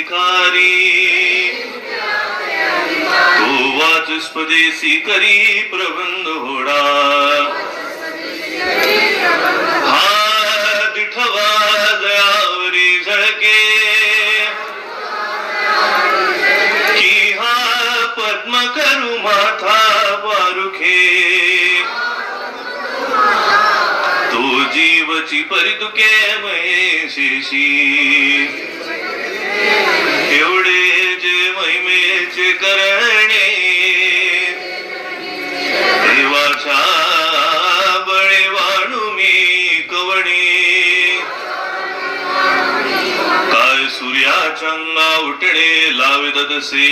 अधिकारी तो वाचस्पदेसी करी प्रबंध होडा हा दिठवा जयावरी झळके की हा पद्म करू माथा पारुखे तो जीवची परितुके महेशेशी एवढे जे महिमेचे करणे देवाच्या बळे वाणू मी कवणे काय सूर्याच्या अंगा उठणे लावित तसे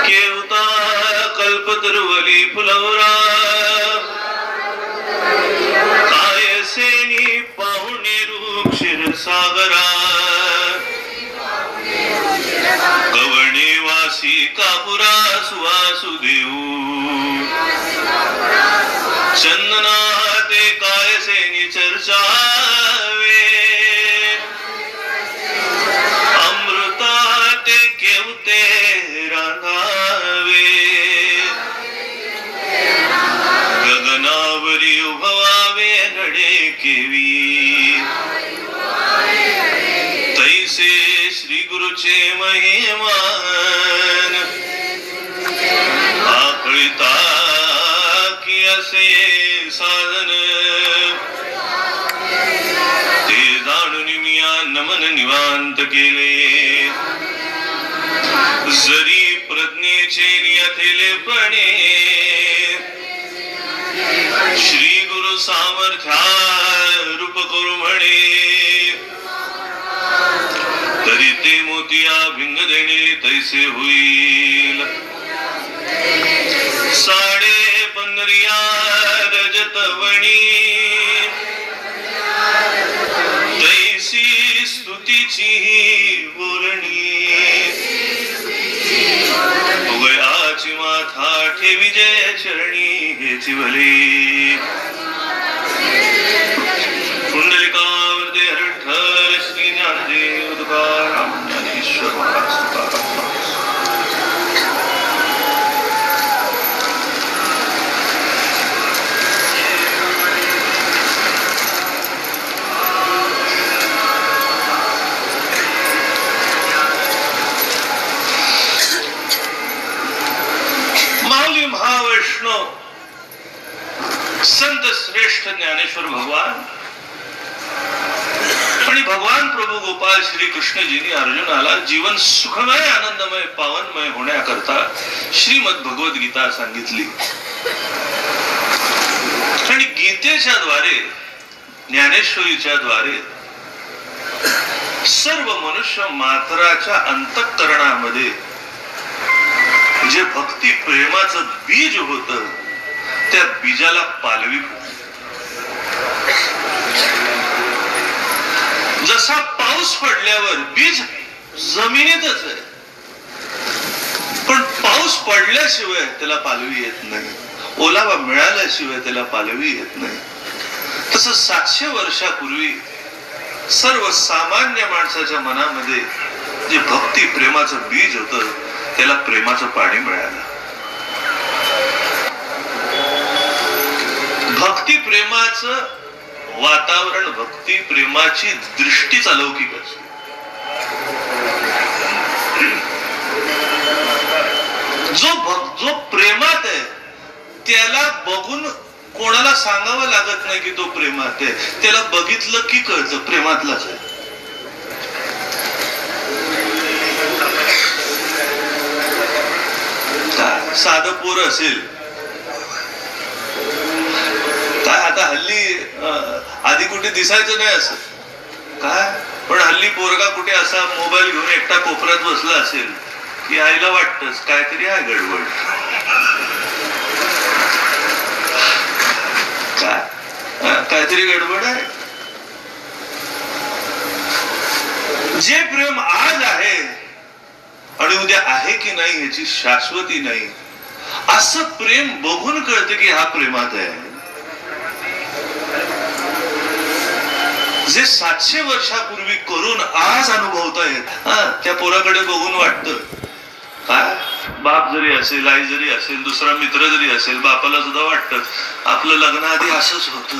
केवता कल्पतरुवली फुलवरा काय सेनी पाहुणे रूप क्षीरसागरा कवणेवासी कापुरा सुवासुदेऊ चंदना ते काय सेनी चर्चावे अमृता ते केवते रांधावे गगनावरी उभवावे नडे केवी तैसे श्री गुरुचे महिमान आकळिता की असे साधन ते जाणून मिया नमन निवांत केले जरी प्रज्ञेचे नियथिलेपणे श्री गुरु सामर्थ्या रूप करू म्हणे तरी ते मोतिया भिंग देणे तैसे होईल साडे पंधरिया रजतवणी तैसी स्तुतीची बोलणी उगयाची माथा ठेवी जय चरणी हेची भले पुंडलिकावरते हरठर श्री ज्ञानदेव तुकाराम ज्ञानेश्वर महाराज तुकाराम माऊली महावैष्णव संत श्रेष्ठ ज्ञानेश्वर भगवान आणि भगवान प्रभू गोपाल श्री कृष्णजींनी अर्जुनाला जीवन सुखमय आनंदमय पावनमय होण्याकरता श्रीमद भगवत गीता सांगितली आणि गीतेच्या द्वारे ज्ञानेश्वरीच्या द्वारे सर्व मनुष्य मात्राच्या अंतःकरणामध्ये जे भक्ती प्रेमाचं बीज होत त्या बीजाला पालवी जसा पाऊस पडल्यावर बीज जमिनीतच आहे पण पाऊस पडल्याशिवाय त्याला पालवी येत नाही ओलावा मिळाल्याशिवाय त्याला पालवी येत नाही तसं 700 वर्षापूर्वी सर्व सामान्य माणसाच्या मनामध्ये जे भक्ती प्रेमाचं बीज होतं त्याला प्रेमाचं पाणी मिळालं भक्ती प्रेमाचं वातावरण भक्ती प्रेमाची दृष्टीच अलौकिक असते जो प्रेमात आहे त्याला बघून कोणाला सांगावं लागत नाही की तो प्रेमात आहे त्याला बघितलं की कळतं प्रेमातलाच आहे साधं पोर असेल काय आता हल्ली आधी कुठे दिसायचं नाही असं काय पण हल्ली पोरगा कुठे असा मोबाईल घेऊन एकटा कोपऱ्यात बसला असेल की आईला वाटतच काहीतरी आहे गडबड काहीतरी गडबड आहे जे प्रेम आज आहे आणि उद्या आहे की नाही याची शाश्वती नाही असं प्रेम बघून कळतं की हा प्रेमात आहे जे 700 वर्षापूर्वी करून आज अनुभवता येत, त्या पोराकडे बघून वाटतं काय, बाप जरी असेल, आई जरी असेल, दुसरा मित्र जरी असेल, बापाला सुद्धा वाटतं आपलं लग्न आधी असंच होतं,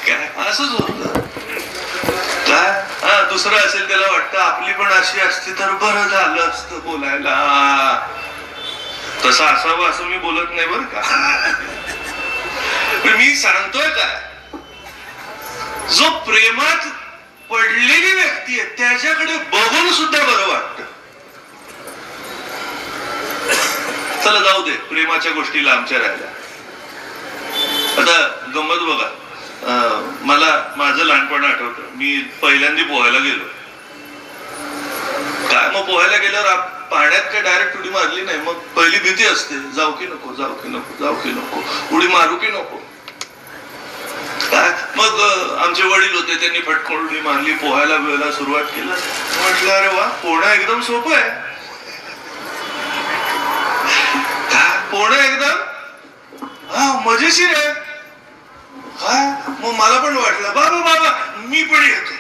काय असंच होतं काय. दुसरं असेल त्याला वाटतं आपली पण अशी असती तर बरं झालं असतं बोलायला. तसं असावं असं मी बोलत नाही बरं का, पण मी सांगतोय काय, जो प्रेमात पडलेली व्यक्ती आहे त्याच्याकडे बघून सुद्धा बरं वाटतं. चला जाऊ दे, प्रेमाच्या गोष्टी लांबच्या राहिल्या. आता गंमत बघा, मला माझं लहानपण आठवतं. मी पहिल्यांदा पोहायला गेलो. काय मग पोहायला गेल्यावर पाण्यात काय डायरेक्ट उडी मारली नाही. मग पहिली भीती असते, जाऊ की नको, जाऊ की नको, जाऊ की नको, उडी मारू की नको. काय मग आमचे वडील होते, त्यांनी फटकन उडी मारली, पोहायला बिहायला सुरुवात केलं. म्हटलं अरे वा, पोहणं एकदम सोपं आहे. काय पोहणं एकदम मजेशीर आहे. काय मग मला पण वाटलं बाबा बाबा मी पण येतो,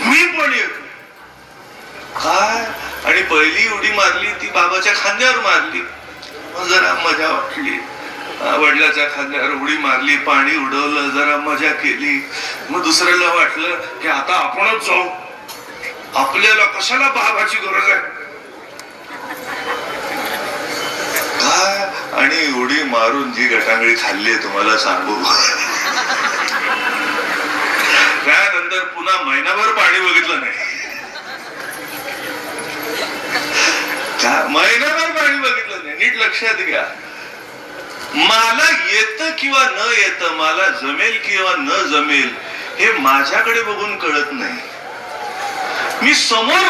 मी पण येतो. काय आणि पहिली उडी मारली ती बाबाच्या खांद्यावर मारली. मग जरा मजा वाटली. वडिलाच्या खांद्यावर उडी मारली, पाणी उडवलं, जरा मजा केली. मग दुसऱ्याला वाटलं की आता आपणच जाऊ, आपल्याला कशाला बाबाची गरज आहे. काय आणि उडी मारून जी गटांगळी खाल्ली तुम्हाला सांगू. त्यानंतर पुन्हा महिनाभर पाणी बघितलं नाही. महिनाभर पाणी बघितलं नाही. नीट लक्षात घ्या, मला येतं किंवा न येतं, मला जमेल किंवा न जमेल हे माझ्याकडे बघून कळत नाही. मी समोर